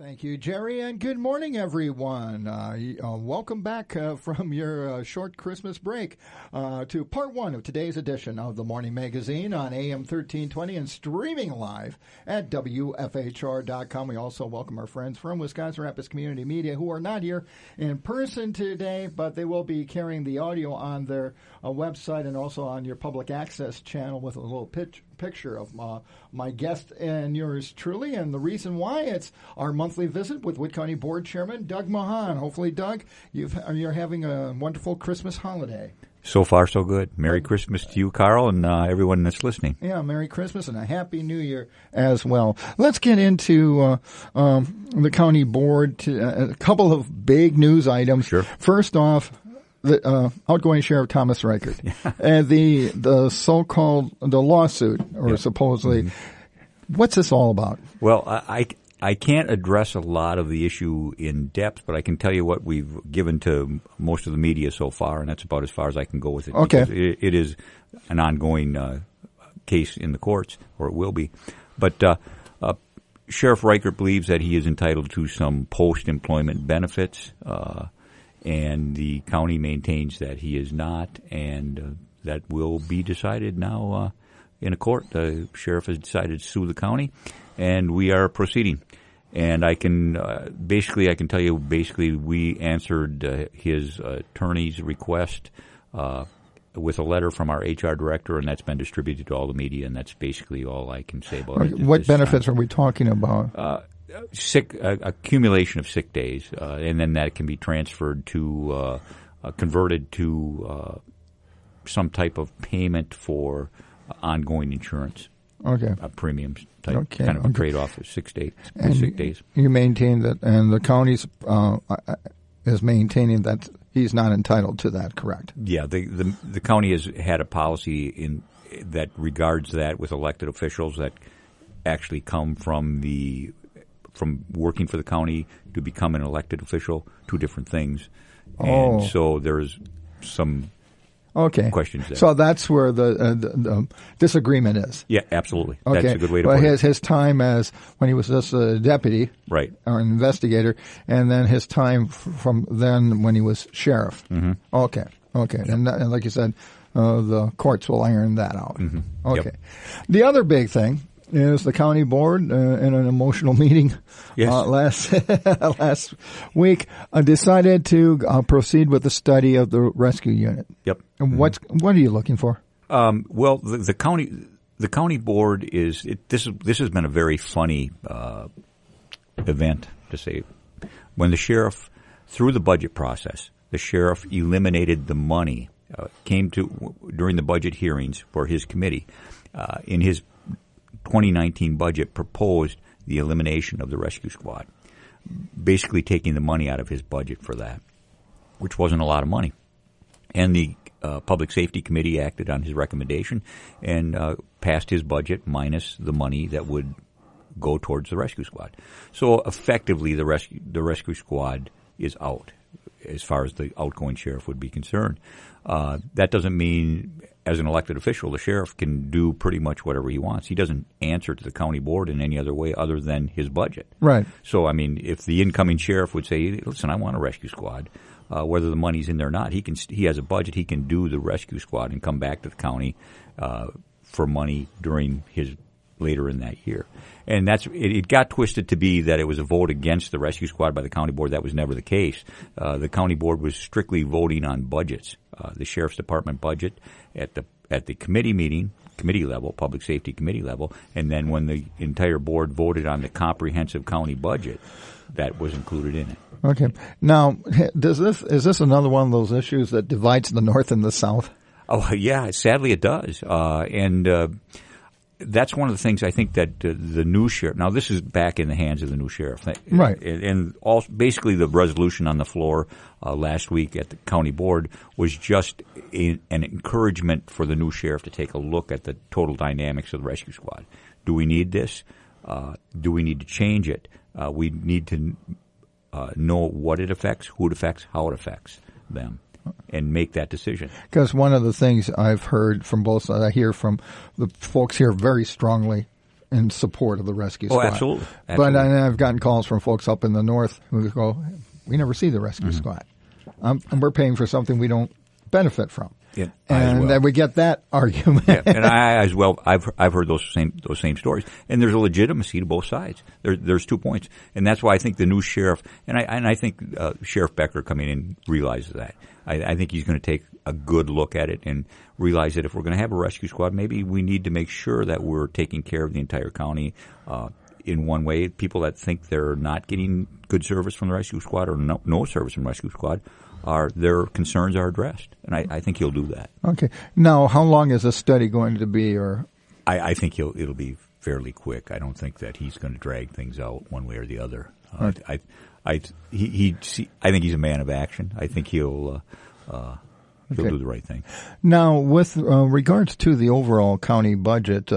Thank you, Jerry, and good morning, everyone. Welcome back from your short Christmas break to part one of today's edition of the Morning Magazine on AM 1320 and streaming live at WFHR.com. We also welcome our friends from Wisconsin Rapids Community Media who are not here in person today, but they will be carrying the audio on their website and also on your public access channel with a little picture of my guest and yours truly. And the reason why, it's our monthly visit with Wood County Board Chairman Doug Machon. Hopefully, Doug, you're having a wonderful Christmas holiday. So far, so good. Merry Christmas to you, Carl, and everyone that's listening. Yeah, Merry Christmas and a Happy New Year as well. Let's get into the county board. A couple of big news items. Sure. First off, the outgoing Sheriff Thomas Riker, and the so-called the lawsuit, or supposedly, what's this all about? Well, I can't address a lot of the issue in depth, but I can tell you what we've given to most of the media so far, and that's about as far as I can go with it. Okay. It is an ongoing case in the courts, or it will be. But Sheriff Riker believes that he is entitled to some post-employment benefits, and the county maintains that he is not, and that will be decided now in a court. The sheriff has decided to sue the county, and we are proceeding. And I can tell you we answered his attorney's request with a letter from our HR director, and that's been distributed to all the media, and that's basically all I can say about it. What benefits are we talking about? Accumulation of sick days, and then that can be transferred to, converted to some type of payment for ongoing insurance. Okay. Premiums type, kind of a trade-off of 6 days. And sick days. You maintain that, and the county is maintaining that he's not entitled to that, correct? Yeah, the county has had a policy that regards that with elected officials that actually come from working for the county to become an elected official, two different things. And so there's some questions there. So that's where the disagreement is. Yeah, absolutely. Okay. That's a good way to put it. His time as when he was just a deputy, right, or an investigator, and then his time from then when he was sheriff. Mm-hmm. Okay. And like you said, the courts will iron that out. Mm-hmm. Okay. Yep. The other big thing is the county board in an emotional meeting last week decided to proceed with the study of the rescue unit. Yep. And what are you looking for? Well, the county board is this has been a very funny event, to say. When the sheriff, through the budget process, the sheriff eliminated the money during the budget hearings for his committee in his 2019 budget proposed the elimination of the rescue squad, basically taking the money out of his budget for that, which wasn't a lot of money. And the Public Safety Committee acted on his recommendation and passed his budget minus the money that would go towards the rescue squad. So effectively, the rescue squad is out as far as the outgoing sheriff would be concerned. That doesn't mean, as an elected official, the sheriff can do pretty much whatever he wants. He doesn't answer to the county board in any other way other than his budget. Right. So, I mean, if the incoming sheriff would say, listen, I want a rescue squad, whether the money's in there or not, he has a budget, he can do the rescue squad and come back to the county for money later in that year. And it got twisted to be that it was a vote against the rescue squad by the county board. That was never the case. The county board was strictly voting on budgets. The sheriff's department budget at the committee level, public safety committee level, and then when the entire board voted on the comprehensive county budget, that was included in it. Okay. Now, is this another one of those issues that divides the North and the South? Oh, yeah. Sadly, it does. And that's one of the things I think that the new sheriff – now, this is back in the hands of the new sheriff. Right. And basically the resolution on the floor last week at the county board was just an encouragement for the new sheriff to take a look at the total dynamics of the rescue squad. Do we need this? Do we need to change it? We need to know what it affects, who it affects, how it affects them, and make that decision. Because one of the things I've heard from both sides, I hear from the folks here very strongly in support of the rescue squad. Oh, absolutely. But I've gotten calls from folks up in the north who go, we never see the rescue squad. And we're paying for something we don't benefit from. Yeah, and then we get that argument. Yeah, and I as well. I've heard those same stories, and there's a legitimacy to both sides. There's 2 points, and that's why I think the new sheriff and I think Sheriff Becker coming in realizes that. I think he's going to take a good look at it and realize that if we're going to have a rescue squad, maybe we need to make sure that we're taking care of the entire county. In one way, people that think they're not getting good service from the rescue squad or no service from the rescue squad, their concerns are addressed, and I think he'll do that. Okay. Now, how long is this study going to be? Or I think it'll be fairly quick. I don't think that he's going to drag things out one way or the other. Okay. I think he's a man of action. I think he'll do the right thing. Now, with regards to the overall county budget,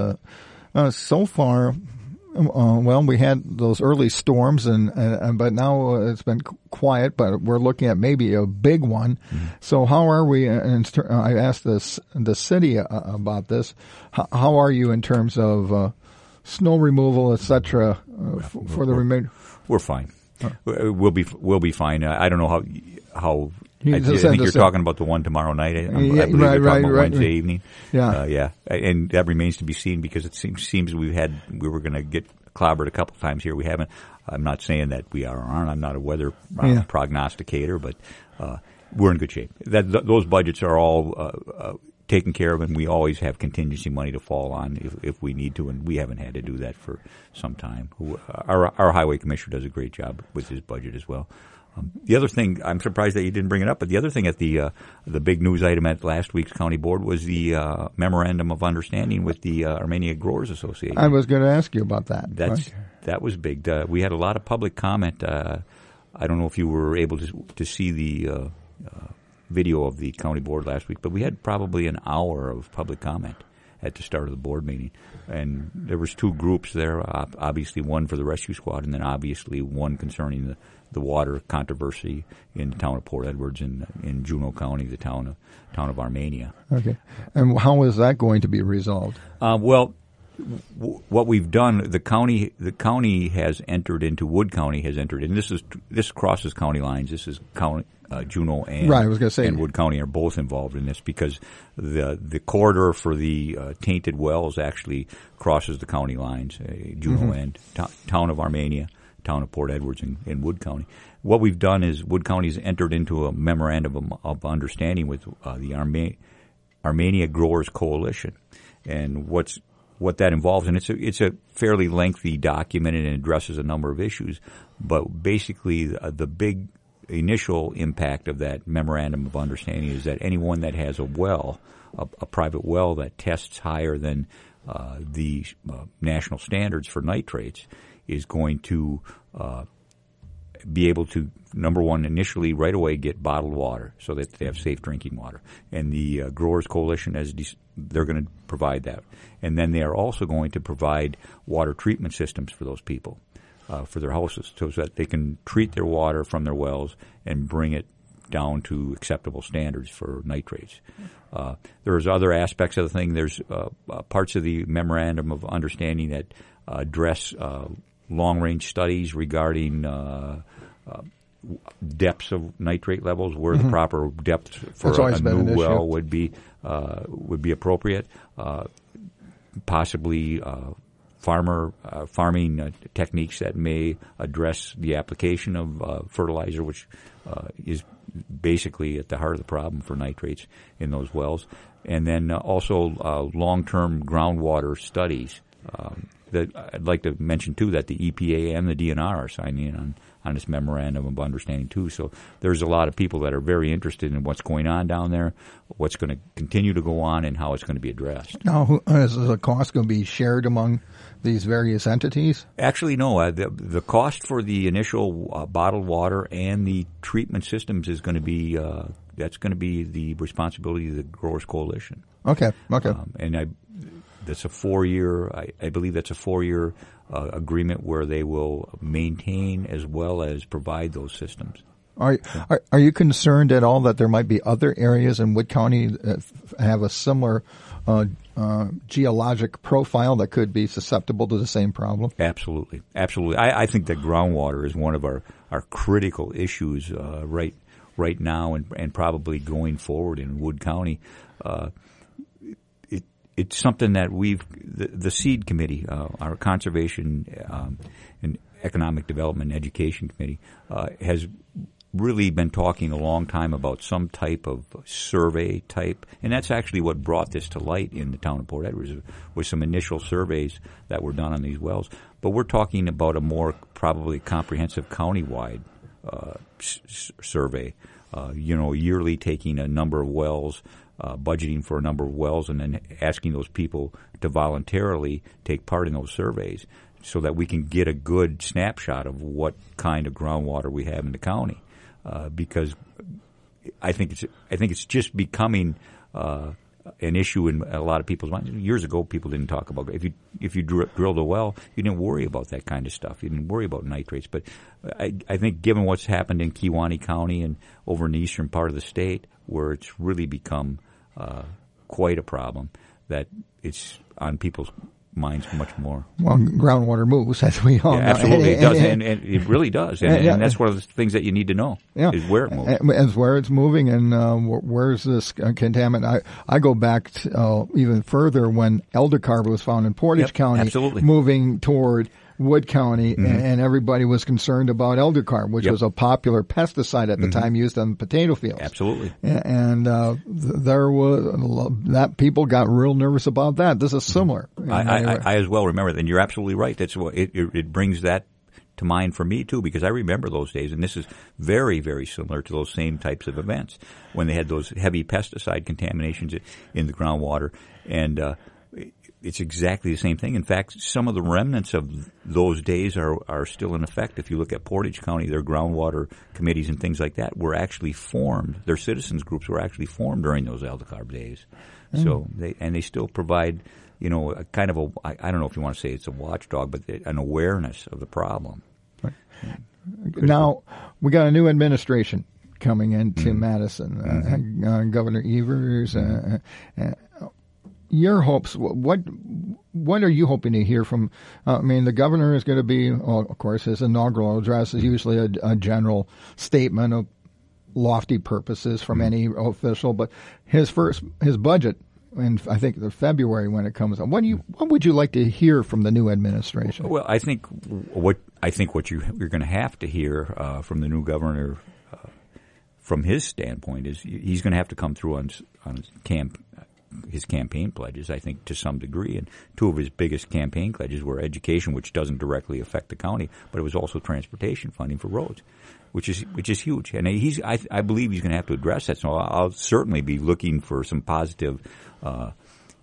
so far. Well, we had those early storms, but now it's been quiet. But we're looking at maybe a big one. Mm-hmm. So, how are we? I asked the city about this. How are you in terms of snow removal, etc. For the remainder? We're fine. We'll be fine. I don't know how. I think you're talking about the one tomorrow night. I believe you're talking about Wednesday evening. Yeah. And that remains to be seen because it seems we were going to get clobbered a couple of times here. We haven't. I'm not saying that we aren't. I'm not a weather prognosticator, but we're in good shape. Those budgets are all taken care of, and we always have contingency money to fall on if we need to, and we haven't had to do that for some time. Our highway commissioner does a great job with his budget as well. The other thing, I'm surprised that you didn't bring it up, but the other thing at the big news item at last week's county board was the memorandum of understanding with the Armenia Growers Association. I was going to ask you about that. That was big. We had a lot of public comment. I don't know if you were able to see the video of the county board last week, but we had probably an hour of public comment at the start of the board meeting. And there was two groups there, obviously one for the rescue squad and then obviously one concerning the water controversy in the town of Port Edwards in Juneau County, the town of Armenia. Okay. And how is that going to be resolved? Well, what we've done, the county has entered into, Wood County has entered in. This crosses county lines. This is Juneau and, right, I was gonna say. And Wood County are both involved in this because the corridor for the tainted wells actually crosses the county lines, Juneau and town of Armenia, town of Port Edwards, and Wood County. What we've done is Wood County has entered into a memorandum of understanding with the Armenia Growers Coalition, and what that involves, and it's a fairly lengthy document and it addresses a number of issues, but basically the big initial impact of that memorandum of understanding is that anyone that has a well, a private well that tests higher than the national standards for nitrates is going to be able to, number one, initially right away get bottled water so that they have safe drinking water. And the Growers Coalition, they're going to provide that. And then they are also going to provide water treatment systems for those people, for their houses, so that they can treat their water from their wells and bring it down to acceptable standards for nitrates. There's other aspects of the thing. There's parts of the memorandum of understanding that address long-range studies regarding depths of nitrate levels, where the proper depth for a new well would be appropriate. Possibly farming techniques that may address the application of fertilizer, which is basically at the heart of the problem for nitrates in those wells. And then also long-term groundwater studies. That I'd like to mention, too, that the EPA and the DNR are signing in on this memorandum of understanding, too. So there's a lot of people that are very interested in what's going on down there, what's going to continue to go on, and how it's going to be addressed. Now, is the cost going to be shared among these various entities? Actually, no. The cost for the initial bottled water and the treatment systems is going to be that's going to be the responsibility of the Growers Coalition. Okay. And that's a 4-year. I believe that's a 4-year agreement where they will maintain as well as provide those systems. Are you concerned at all that there might be other areas in Wood County that have a similar geologic profile that could be susceptible to the same problem? Absolutely. I think that groundwater is one of our critical issues right now and probably going forward in Wood County. It's something that the SEED committee, our Conservation and Economic Development and Education Committee, has really been talking a long time about some type of survey type, and that's actually what brought this to light in the town of Port Edwards, was some initial surveys that were done on these wells. But we're talking about a more probably comprehensive countywide survey, yearly taking a number of wells, budgeting for a number of wells, and then asking those people to voluntarily take part in those surveys so that we can get a good snapshot of what kind of groundwater we have in the county. Because I think it's just becoming an issue in a lot of people's minds. Years ago, people didn't talk about it. If you drilled a well, you didn't worry about that kind of stuff. You didn't worry about nitrates. But I think given what's happened in Kewaunee County and over in the eastern part of the state, where it's really become quite a problem, that it's on people's minds much more. Well, groundwater moves, as we all know. Absolutely, it does, and it really does. And that's one of the things that you need to know, is where it moves. As where it's moving and where's this contaminant. I go back even further when eldercarb was found in Portage County, absolutely, moving toward Wood County, and everybody was concerned about eldercarb, which was a popular pesticide at the time used on potato fields. Absolutely. And there was that people got real nervous about that. This is similar. I as well remember that, and you're absolutely right. That's what it brings that to mind for me too, because I remember those days, and this is very, very similar to those same types of events when they had those heavy pesticide contaminations in the groundwater, and it's exactly the same thing. In fact, some of the remnants of those days are still in effect. If you look at Portage County, their groundwater committees and things like that were actually formed. Their citizens groups were actually formed during those eldercarb days. So they still provide, a kind of I don't know if you want to say it's a watchdog, but an awareness of the problem. Right. Now we got a new administration coming into Madison. Governor Evers. Your hopes, what are you hoping to hear from, the governor is going to be, of course, his inaugural address is usually a general statement of lofty purposes from any official, but his budget, and I think the February when it comes up, what would you like to hear from the new administration? Well, I think what you're going to have to hear from the new governor, from his standpoint, is he's going to have to come through on his campaign pledges, I think, to some degree. And two of his biggest campaign pledges were education, which doesn't directly affect the county, but it was also transportation funding for roads, which is huge. And I believe he's going to have to address that. So I'll certainly be looking for some positive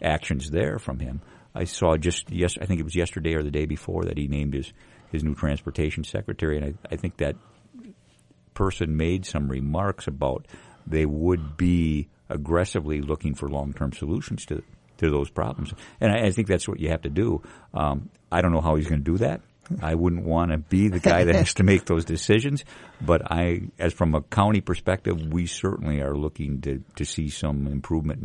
actions there from him. I saw I think it was yesterday or the day before, that he named his new transportation secretary, and I think that person made some remarks about they would be aggressively looking for long-term solutions to those problems. And I think that's what you have to do. I don't know how he's going to do that. I wouldn't want to be the guy that has to make those decisions. But as from a county perspective, we certainly are looking to see some improvement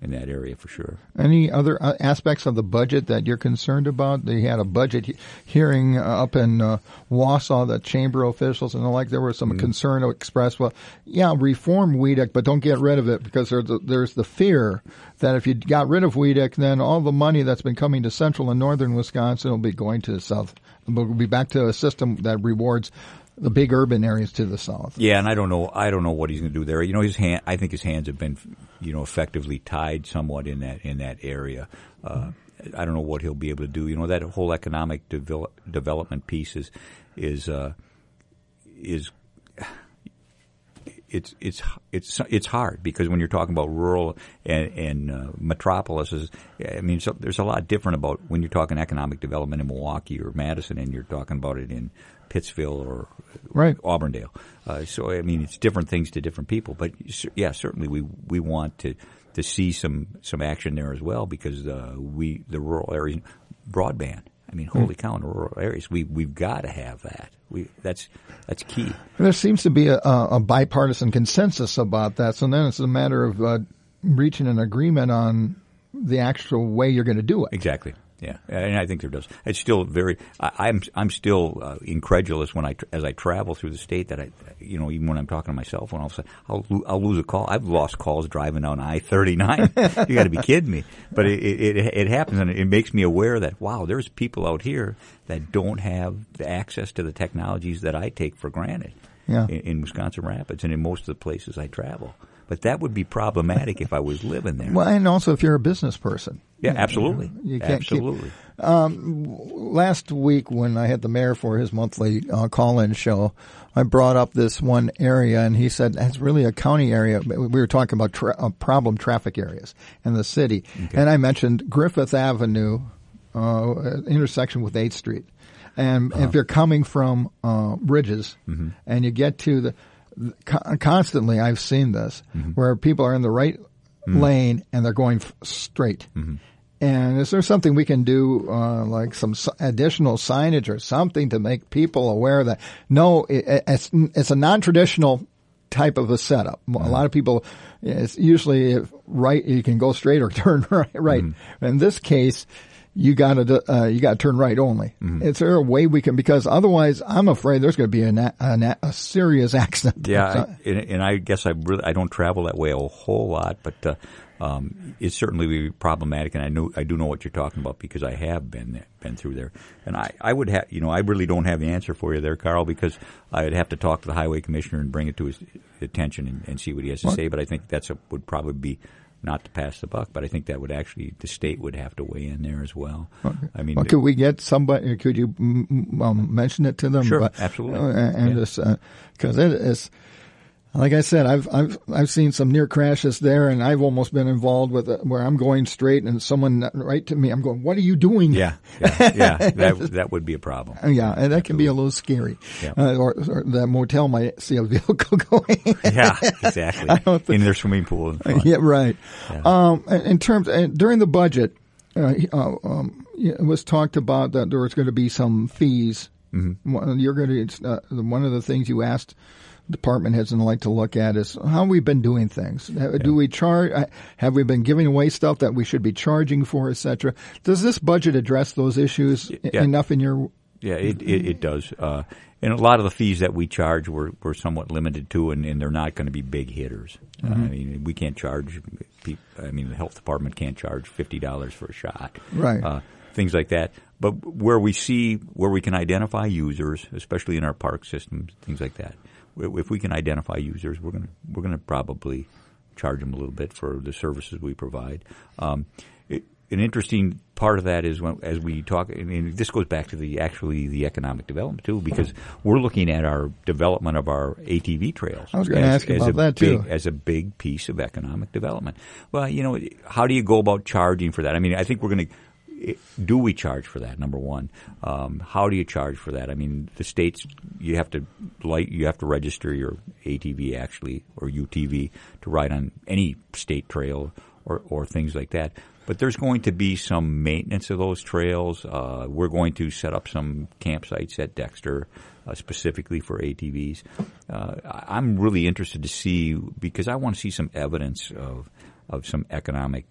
in that area for sure. Any other aspects of the budget that you're concerned about? They had a budget hearing up in Wausau, the chamber officials and the like. There was some concern expressed. Well, reform WEDC, but don't get rid of it, because there's the fear that if you got rid of WEDC, then all the money that's been coming to central and northern Wisconsin will be going to the south. We'll be back to a system that rewards the big urban areas to the south. Yeah, and I don't know what he's going to do there. I think his hands have been, effectively tied somewhat in that area. I don't know what he'll be able to do. That whole economic development piece is it's hard, because when you're talking about rural and metropolises, there's a lot different about when you're talking economic development in Milwaukee or Madison, and you're talking about it in Pittsville or Auburndale. So it's different things to different people. But yeah, certainly we want to see some action there as well, because the rural areas, broadband. I mean, holy cow, in rural areas, we've got to have that. That's key. There seems to be a bipartisan consensus about that. So then it's a matter of reaching an agreement on the actual way you're going to do it. Exactly. Yeah, and I think there does. It's still I'm still incredulous as I travel through the state that even when I'm talking to my cell phone, I'll lose a call. I've lost calls driving down I-39. You got to be kidding me! But it happens, and it makes me aware that wow, there's people out here that don't have the access to the technologies that I take for granted. Yeah. In Wisconsin Rapids and in most of the places I travel. But that would be problematic if I was living there. Well, and also if you're a business person. Yeah, absolutely. You can't absolutely. Last week when I had the mayor for his monthly call-in show, I brought up this one area, and he said it's really a county area. We were talking about problem traffic areas in the city. Okay. And I mentioned Griffith Avenue, intersection with 8th Street. And if you're coming from Bridges and you get to constantly I've seen this where people are in the right lane and they're going straight. And is there something we can do, like some additional signage or something to make people aware that no, it's a non-traditional type of a setup. A lot of people, it's usually right, you can go straight or turn right. In this case, you got to turn right only. Is there a way we can? Because otherwise, I'm afraid there's going to be a serious accident. Yeah, and I guess I don't travel that way a whole lot, but it's certainly problematic. And I do know what you're talking about because I have been through there. And I would have, I really don't have the answer for you there, Carl, because I would have to talk to the highway commissioner and bring it to his attention and see what he has to say. But I think would probably be not to pass the buck, but I think that would actually, the state would have to weigh in there as well. Okay. I mean, could we get somebody? Could you mention it to them? Sure, absolutely. And just because it is, like I said, I've seen some near crashes there, and I've almost been involved with it where I'm going straight and someone right to me, I'm going, "What are you doing?" Yeah. That would be a problem. Yeah, and that can be a little scary. Yeah. Or the motel might see a vehicle going. Yeah, exactly. In their swimming pool. Yeah, right. Yeah. In terms during the budget, it was talked about that there was going to be some fees. You're going to one of the things you asked department heads and like to look at is how we've been doing things. Do we charge? Have we been giving away stuff that we should be charging for, etc.? Does this budget address those issues enough in your? Yeah, it does. And a lot of the fees that we charge we're somewhat limited to, and they're not going to be big hitters. I mean, we can't charge people. I mean, the health department can't charge $50 for a shot. Right. Things like that. But where we can identify users, especially in our park systems, things like that. If we can identify users, we're going to probably charge them a little bit for the services we provide. An interesting part of that is as we talk, I mean, this goes back to the economic development too, because we're looking at our development of our ATV trails. I was going to ask you about that too. As a big piece of economic development. Well, how do you go about charging for that? I mean, I think we're going to. Do we charge for that? Number one, how do you charge for that? I mean, the states you have to register your ATV actually or UTV to ride on any state trail or things like that. But there's going to be some maintenance of those trails. We're going to set up some campsites at Dexter specifically for ATVs. I'm really interested to see because I want to see some evidence of some economic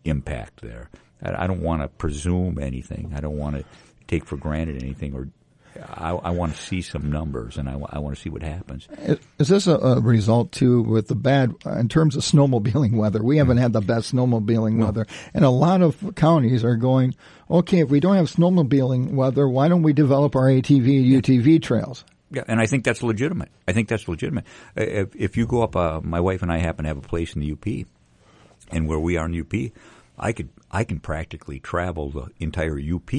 impact there. I don't want to presume anything. I don't want to take for granted anything. Or I want to see some numbers, and I want to see what happens. Is this a result, too, with the bad, in terms of snowmobiling weather? We haven't had the best snowmobiling weather. And a lot of counties are going, okay, if we don't have snowmobiling weather, why don't we develop our ATV and UTV trails? Yeah, and I think that's legitimate. If you go up, my wife and I happen to have a place in the UP, and where we are in the UP, I can practically travel the entire UP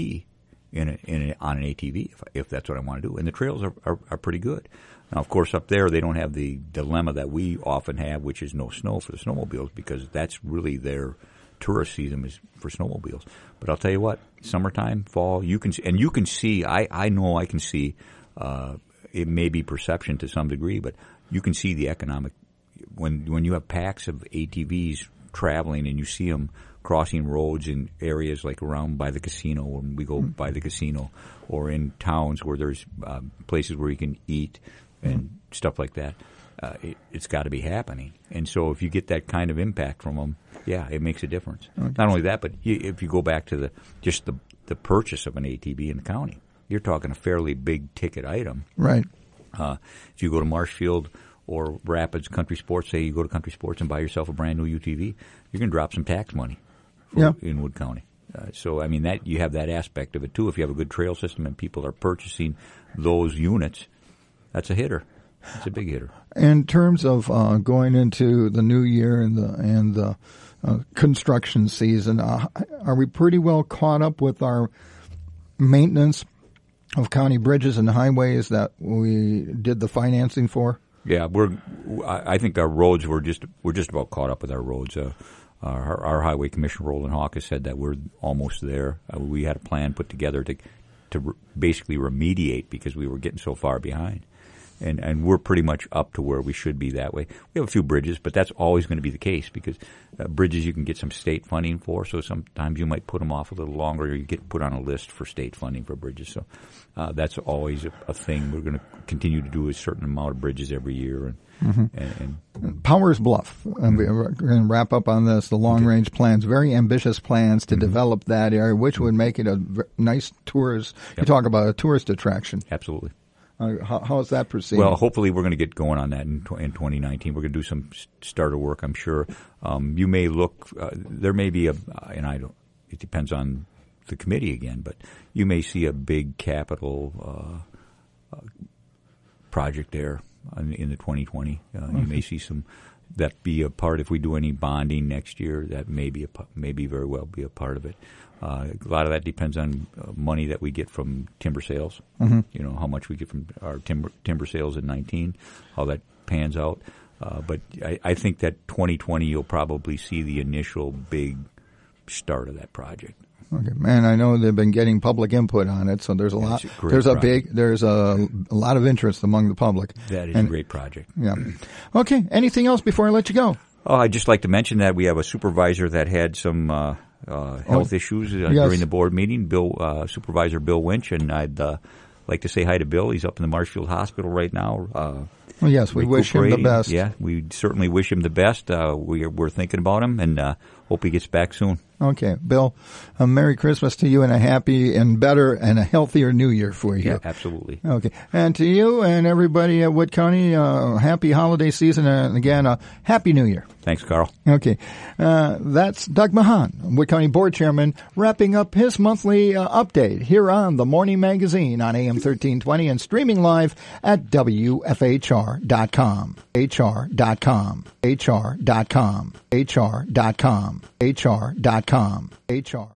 on an ATV if that's what I want to do, and the trails are pretty good. Now, of course, up there they don't have the dilemma that we often have, which is no snow for the snowmobiles, because that's really their tourist season is for snowmobiles. But I'll tell you what, summertime, fall, you can see. I know I can see. It may be perception to some degree, but you can see the economic when you have packs of ATVs traveling and you see them crossing roads in areas like around by the casino when we go by the casino, or in towns where there's places where you can eat and stuff like that. It's got to be happening. And so if you get that kind of impact from them, yeah, it makes a difference. Okay. Not only that, but if you go back to the purchase of an ATV in the county, you're talking a fairly big ticket item. Right. If you go to Marshfield or Rapids Country Sports, say you go to Country Sports and buy yourself a brand new UTV, you're going to drop some tax money in Wood County. So, I mean, that you have that aspect of it, too. If you have a good trail system and people are purchasing those units, that's a hitter. It's a big hitter. In terms of going into the new year and the construction season, are we pretty well caught up with our maintenance of county bridges and highways that we did the financing for? Yeah, I think our roads we're just about caught up with our roads. Our highway commissioner Roland Hawk has said that we're almost there. We had a plan put together to basically remediate because we were getting so far behind. And we're pretty much up to where we should be that way. We have a few bridges, but that's always going to be the case because bridges you can get some state funding for, so sometimes you might put them off a little longer or you get put on a list for state funding for bridges. So that's always a thing. We're going to continue to do a certain amount of bridges every year. And Powers Bluff, we're going to wrap up on this, the long-range plans, very ambitious plans to develop that area, which would make it a nice tourist. You talk about a tourist attraction. Absolutely. How is that proceeding? Well, hopefully we're going to get going on that in 2019. We're going to do some starter work, I'm sure. You may look, there may be it depends on the committee again, but you may see a big capital project there in the 2020. You may see that be a part, if we do any bonding next year, that may very well be a part of it. A lot of that depends on money that we get from timber sales. You know, how much we get from our timber sales in 2019, how that pans out. But I think that 2020 you'll probably see the initial big start of that project. Okay, man, I know they've been getting public input on it, so there's a lot. There's a lot of interest among the public. That is a great project. Yeah. Okay. Anything else before I let you go? Oh, I'd just like to mention that we have a supervisor that had some health issues during the board meeting, Supervisor Bill Winch, and I'd like to say hi to Bill. He's up in the Marshfield Hospital right now. Well, yes, we wish him the best. Yeah, we certainly wish him the best. We're thinking about him and hope he gets back soon. Okay, Bill, a Merry Christmas to you and a happy and better and a healthier New Year for you. Yeah, absolutely. Okay, and to you and everybody at Wood County, happy holiday season and again, a Happy New Year. Thanks, Carl. Okay, that's Doug Machon, Wood County Board Chairman, wrapping up his monthly update here on the Morning Magazine on AM 1320 and streaming live at WFHR.com. HR.com. HR.com. HR.com. HR.com. HR.